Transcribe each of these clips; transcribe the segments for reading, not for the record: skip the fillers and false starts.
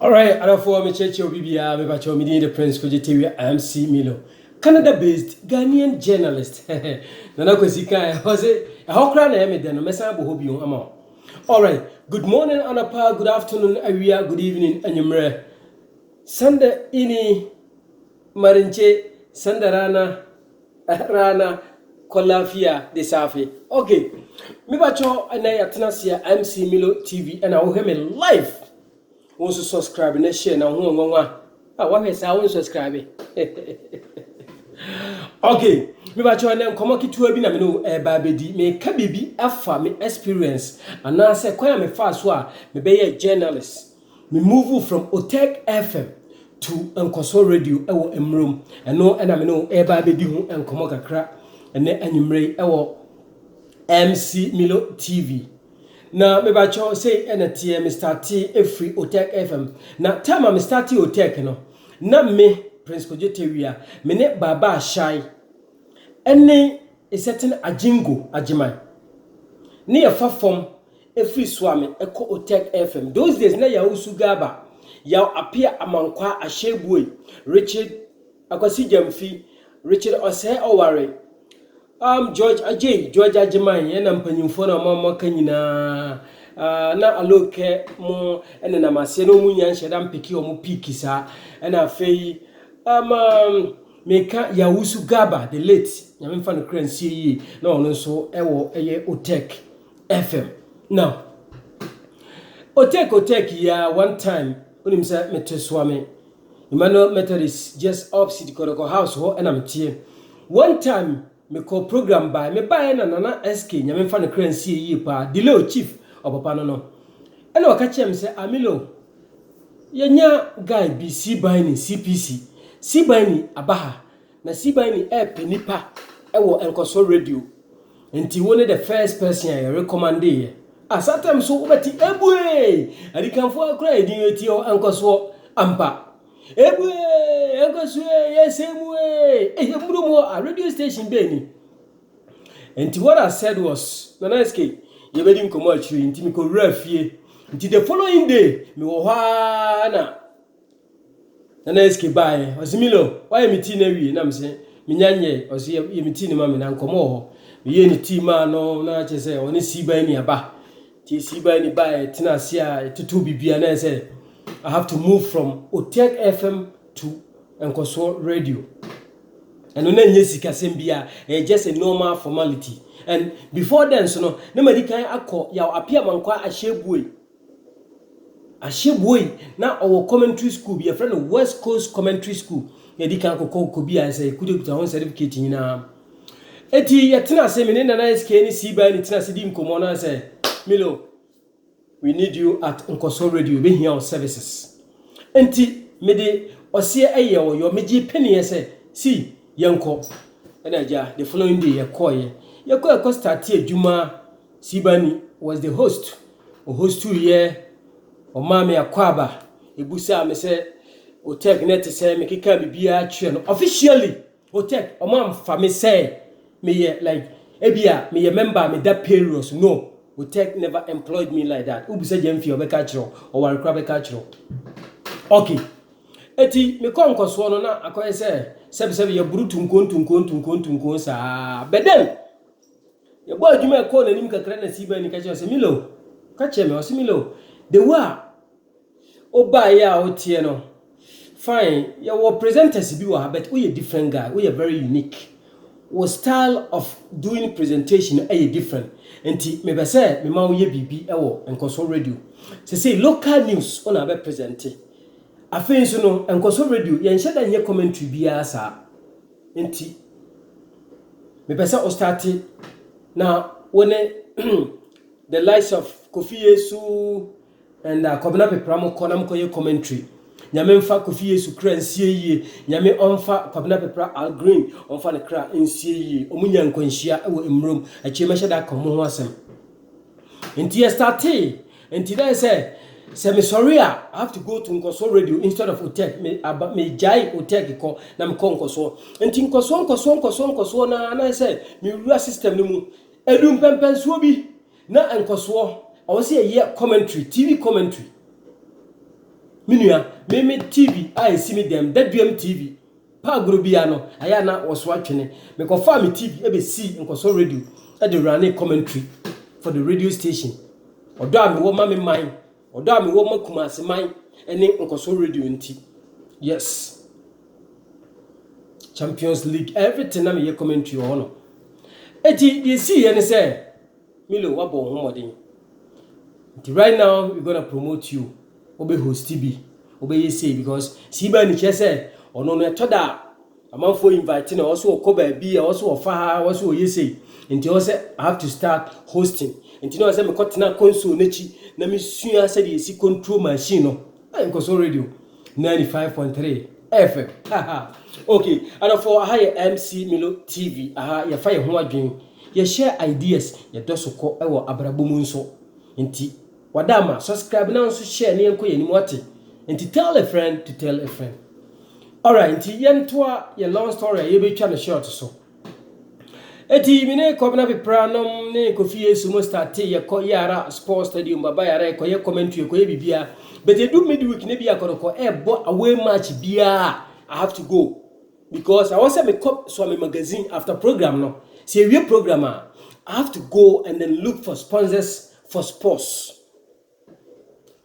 All right, I don't for me church Bibia, me bacho me the Prince Kojitewi MC Milo. Canada-based Ghanaian journalist. Nana Kwesika, was it? A hokra na me den mesa bo hobi ama. All right, good morning Anapa, good afternoon Awia, good evening Anyumre. Sanda ini marinche sanda rana kolafia de safi. Okay. Me bacho anay atnasia MC Milo TV and I will hear me live. Want to subscribe and share now. What is I want subscribe? Okay, me ba cho na komo kitu bi na me no ba bedi me ka bibi afa me experience and now say kwaya me fa so a me be a journalist me move from Otek FM to Nkoso Radio ewo emrom eno na me no ba bedi hu enkomo kakra ene anyumre ewo MC Milo TV. Na me ba cho say enetie me starti every Otek FM na time me starti Otek no na me Prince Kojitewi me ne baba shai ene a certain ajingo ajiman ne ya fafom every swami eko Otek FM those days na ya usugaba ya appear amankwa ashebue Richard akwasi jamfi Richard Ose Oware George Ajiman yana mpanyimfo na mama kanyina na aloke mo ene na mase no munya nheda mpeki omo pikisa ena afei meka Yawusu Gaba the late nyamemfa no kransie yi na ono nso ewo eye Otek FM now Otek ya one time unimsa meteswame Emmanuel Methodist just opposite Koroko house ho ena mtie one time me call program by me buy na nana SK nyamemfa no kransie yi pa delay chief opapa no ena wakachem se amilo yenya guy BC binding CPC Sibani abaha na Sibani penipa ewo Nkoso Radio nti wone the first person I recommend here sometimes so obeti ebue adikanfo akra edin eti o Nkoso ampa ebue Nkoso yesemue ehemrumo a radio station beni nti what I said was na SK yebedi nkomo achiri nti miko rafie nti the following day me wo na Nana SK bae osimilo why me tea na wi na mse minyanye osi ye me tea ni ma me na nkomo ho me ye ni tea ma no na che se oni siban ni aba ti siban ni bae tina se a tutu bibia na say I have to move from Otek FM to Nkoso Radio and no nye sika sembia just a normal formality and before then so no na medikan akọ ya apia mankwa ahyebuwe na our commentary school be a friend of West Coast Commentary School yedika akọ bi a say kude hon certificate nyina eti yetena se me na SK ni siba ni tena se di nkomo na say Milo we need you at Nkoso Radio be here on services enti me de osie eye wo yo meji peni say see yenko na ja the following day ye start adwuma Sibani was the host to year o mama akwaba ebusa me say Otek net say me kika bibia twe no officially Otek o mam fa me say me ye like ebia me ye member me that payroll no Otek never employed me like that ubusa jemfi obeka kiro o ware kra beka kiro okay eti me ko Nkoso no na akoye say sebe ye burutu nkontu sa bedem ye bo adwuma e ko nanim kakra na Sibani ka kiro say Milo ka che me o say Milo the wa oba ya otie no fine your presenters bi wa but we a different guy we are very unique our style of doing presentation a different enti me be say me ma wo ye bibi ewo Nkoso Radio say local news on abe present afin so no Nkoso Radio ye nheda nye commentary bia sa enti me be say o start na wone the likes of Kofi Yesu and Kobina Pepramo Konam Koye commentary. Nyamemfa Kofi Yesu kra nsie yie. Nyame onfa Kobina Pepra Al Green onfa ne kra nsie yie. Omunya nkwanhia ewo emrom. Achiemehye da komo ho asem. Enti starte. Enti then say me sorry I have to go to Nkoso Radio instead of Otek. Me jai Otek ko na me ko Nkoso. Enti Nkoso na say me rua system no mu. Edum pempensuo bi na Nkoso I was here commentary, TV commentary. Minua, me TV, I see me them, that BM TV. Pa Grobiano, Ayana was watching it. Me confirm me TV, ebe see, and so radio, at the running commentary for the radio station. Or damn, woman me mine, or damn, woman Kumasi mine, and then Uncle so radio in tea. Yes. Champions League, everything I'm here commentary on. Eti, you see, and say, Milo, wabo homodin. Right now, we're gonna promote you. Obe host TB. Obe say because Siba ni chese ono no etoda. Amanfo inviting also okoba bi also ofa also yese. Nti o say I have to start hosting. Nti no say me kotena console nechi na me sua say the esi control machine no. I Nkoso radio 95.3 FM. Okay, and for higher MC Milo TV, ya fire ho adwen. Ya share ideas, ya dosoko ewo abrabomu nso. Nti wadama subscribe now so share ne enko yeni wate. Nti tell a friend to tell a friend. Alright, nti yentoa ye long story ye betwa ne short so. Eti mine kobna be pranom ne kofi yesu mo start ye ko yara sports stadium baba yara ko ye commentary ko ye bibia. But they do midweek ne bia ko bo away match bia I have to go because I was me cop so my magazine after program no. See we programmer I have to go and then look for sponsors for sports.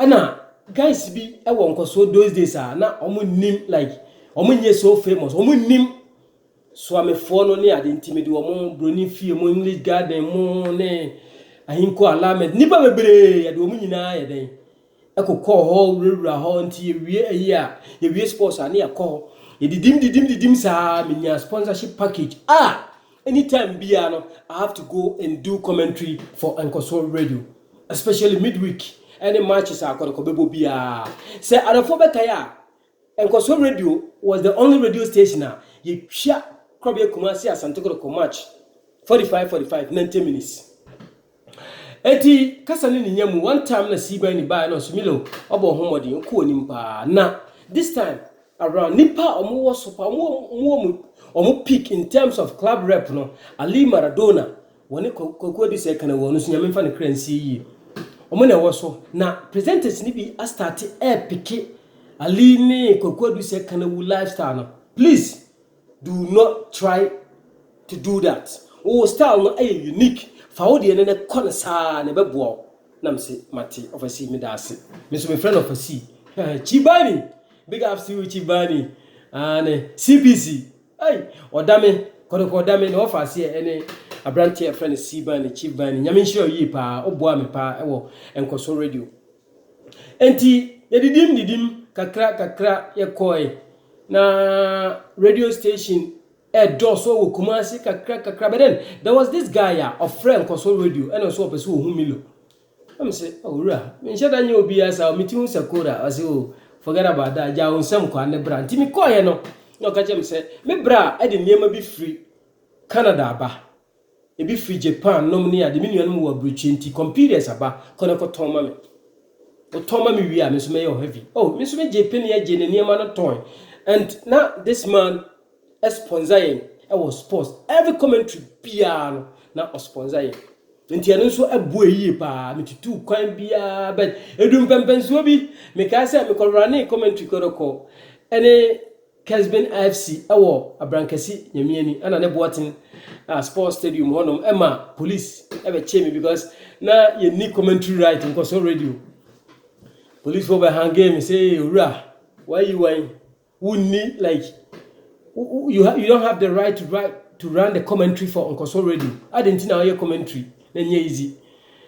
Ana guys be e won Nkoso those days na omo nim like omo nye so famous omo nim so amefo no ne ade intimate omo broni fie mo English garden mo ne ahinko alamed nipa bebre ya de omo nyina ya den ekokọ ho rewura ho nti ewie ayi a ewie sports ani akọ didim sa menya sponsorship package anytime bia no I have to go and do commentary for Nkoso radio especially midweek any matches are called Kobebo Bia. Say Adafobeka ya Nkoso radio was the only radio station you share Krobia Kumasi as Santoko match 45 90 minutes. Eti kasani ni nyamu one time na siba ni ba no sumilo obo homodi nko nimpa na this time around nipa omo super omo peak in terms of club rep no Ali Maradona woni kokodi se kana wonu sunyame fa ne kransi yi omo na woso na presenters ni bi a start epic Ali ni kokodi se kana wu lifestyle no please do not try to do that style no unique Faudi and then corner sa ne bebo na mse mate ofasi me da ase me so my friend ofasi Chibani big up to you Chibani and CBC odame kodame no ofasi ene abrantie friend Chibani nyame nhiro yi pa oboa me pa ewo Nkoso radio enti ye didim kakra ye koi na radio station doso wo Kumasi kakra but then there was this guy of friend Nkoso radio and also person who milo I'm say owura me nsheda nya obi asa o mitin sakora I say oh forget about that ja onsam kwa ne bra ntimi koye no no ka chem say me bra e de niema bi free Canada aba e bi free Japan no me ade me nuanum wo abruchi nti computers aba kono ko toma me o toma me wi a me so me heavy me so me Japan ya je ne niema no ton and now this man sponsoring was sports every commentary piano na sponsoring nti eno so abu eyi pa metitu kwan bia but edum pempenso bi me ka say me ko run commentary koroko ene Kesben FC abrankasi nyamiani ana ne boatin sports stadium honom ema police ebe chemi because na ye ni commentary right Nkoso radio police for be hange me say ura why you wine who need like you don't have the right to run the commentary for Nkoso radio. I didn't know your commentary. Then easy.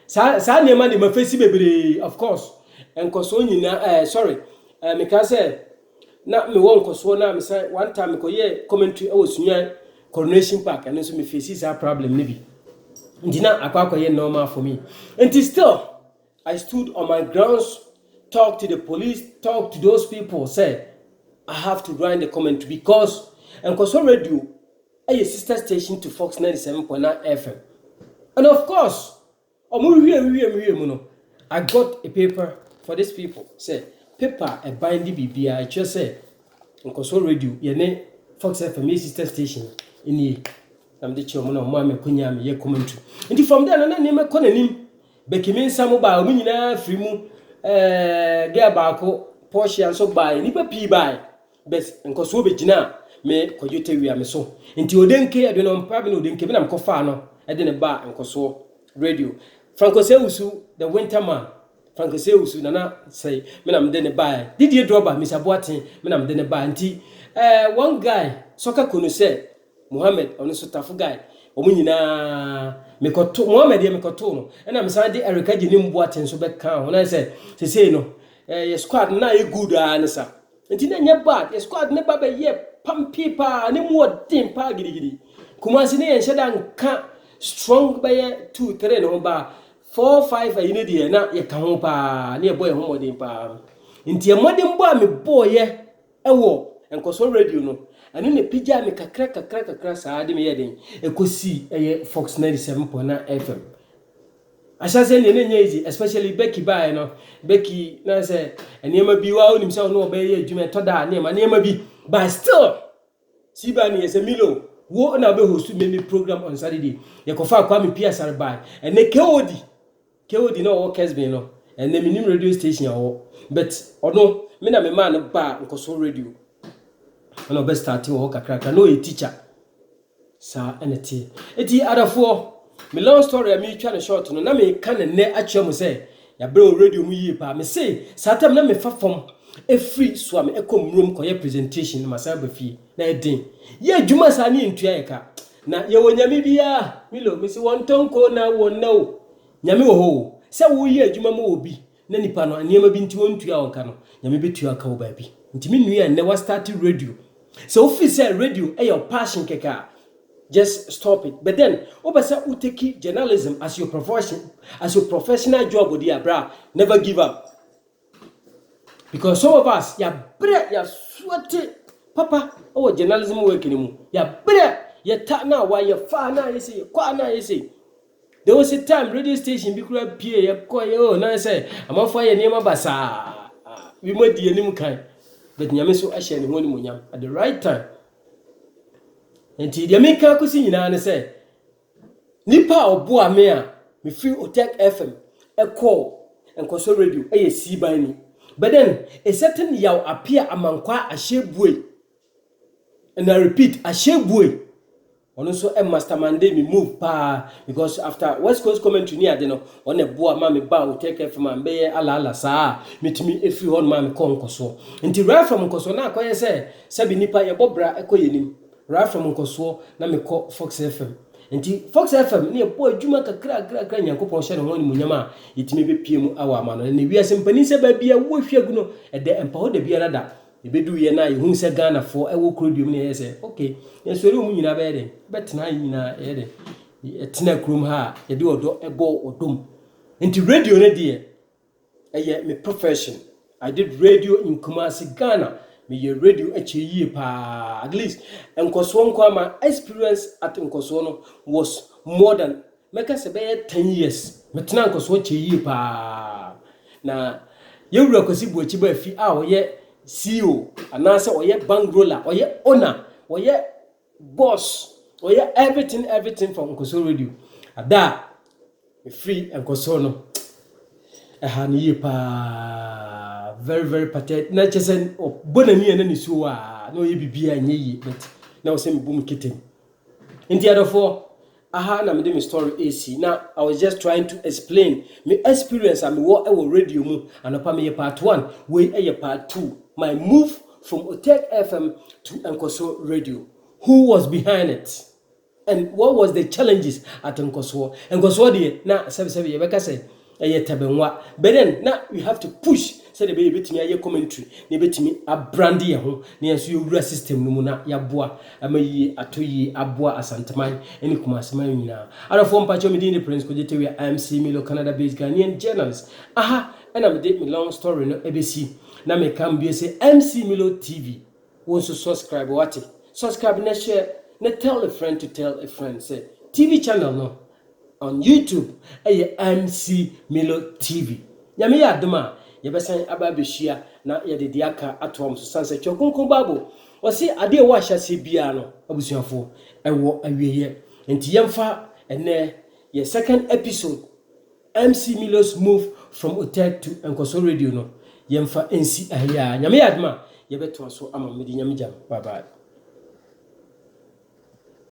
Sa ne man dey face bebre of course. Nkoso nyina sorry. Me ka say na me won Nkoso na me say one time me ko ye commentary was Sunya Coronation Park and so me face that problem maybe. Ndina akwa ye normal for me. And still I stood on my grounds, talk to the police, talk to those people, say I have to run the commentary because Nkoso radio a sister station to Fox 97.9 FM. And of course, I got a paper for these people. Say, paper a binding BB. I just said, Nkoso radio, yene Fox FM sister station in ye. I'm the chairman of Mamma Kunyam, ye commentary. And from there, I name a conanim. Bekimin Samuba, Winina, Frimu, Gabako, Porsche so buy nipa pii buy best nkoso be gina me koyote wi am so nti odenke ade no mpa be no odenke be na mkofa no ede ne ba nkoso radio Franco Sewusu the winter man Franco Sewusu nana say me na mde ne buy didie droba Mr. Boatin me na mde ne buy nti one guy soka kono say Mohammed ono so tafu guy omu nyina mekoto Mohammed ye mekoto no na me san de Erica Jenim Boatin so be kan ho na say no your squad na ye good ansa nti na nya bad your squad ne baba ye pampi pa ne mu odin pa gidi Kumasi ne yen sheda nka strong by 2 3 no ba 4 5 ayi ne de na ye ka ho pa ne boy ho modin pa nti e modin bo me boye ewo enkoso radio no anu ne pija me kakra saa de me ye den ekosi eye Fox 97.9 FM asase ne nya easy especially Becky by no Becky na say enema bi wa onim say no obey adwuma to da enema bi but still Sibani is a Milo wo na be host many program on Saturday ye kofa kwa me PSR by and ne KOD no workers be no and the minimum radio station ya but ono me na me man ba nkoso radio no be starting wo kakra no a teacher sa eneti eti adafo me long story me twa ne short no na me kan ne akyem say ya bre radio mu yi pa me say satam na me fa fom free so me ekom room koye presentation ma sa ba fi na edin ye adwuma sa ne ntua ye ka na ye wonyame bia Milo me si wontonko na wonno nyame wo ho se wo yi adwuma ma obi na nipa no anema bi nti wontua wonka no nyame betua ka wo ba bi nti me nua ne wa start radio so officer radio e your passion keka just stop it but then obasa uteki journalism as your professional job odi abra never give up. Because some of us, ya bre, ya sweaty, papa, our journalism working mu. Ya bre, ya ta na wa ya fa na you say, kwa na you say. There was a time radio station be kura pie ya kwa yo na say, amafo ya niema basa. We mo di anim kan. But nyame so ahye ne ho ni munyam at the right time. Enti dia me ka kosi nyina ne say, nipa obo ame a me free Otek FM e call enkoso radio e ye si ban ni. But then a certain yaw appear amankwa ashebue. And I repeat, ashebue. Also a mastermind me move pa because after West Coast commentary near deno on a boa mammy bow take care from my bay ala sa meet me if you want mammy concoso. Until right from Cosona, quite say, Sabi nipa ya bobra equalim. Right from Coso, na me call Fox FM. Until Fox FM near boy Juma crack yankopon share one munyama, it may be PM our man, and we are some penisa baby a wolf yaguno at the empower the beerada. The bedu ye na who said Ghana for a walk with you say, okay, yes, we don't mean a bed, but now in a tina room ha, a do a ball or doom. Into radio, dear, a yet my profession. I did radio in Kumasi, Ghana. Me radio year pa at least and my experience at Nkosono was more than make us about 10 years. Metna Nkoso year pa na you rekosi buochiba fi a ye CEO anasa or ye bankroller or ye owner or ye boss or ye everything from Nkoso radio ada free Nkosono year pa very pathetic. Not just an bonani and any so no bibia nye but now same boom kitten. In the other four, aha na me story AC. Now I was just trying to explain my experience and what I will radio mu and upon me part 1, way a part 2. My move from Otek FM to Nkoso Radio. Who was behind it? And what was the challenges at Nkoso? Nkoso de na 77 yebeka say tabenwa. But then now we have to push. Say the baby betimi aye commentary ne betimi abrand ye ho ne enso yewura system no mu na yaboa amayi atoyi aboa asanteman eni kumaseman nyina ara fo mpacho me din the prince kojete we MC Milo Canada based Ghanaian journalist aha ena me dey me long story no ebesi na me can be say MC Milo TV won so subscribe na share na tell a friend to tell a friend say TV channel no on YouTube MC Milo TV nyame ya adoma yebesan ababeshia na yedede aka atom so sanse chokonkon babo wose ade wo ahyase bia no abusuafo ewo awieye enti yemfa ene ye second episode MC Milo's move from Otek to Nkoso Radio no yemfa ensi ahia nyame adma yebeto so ama medi nyame jam bye bye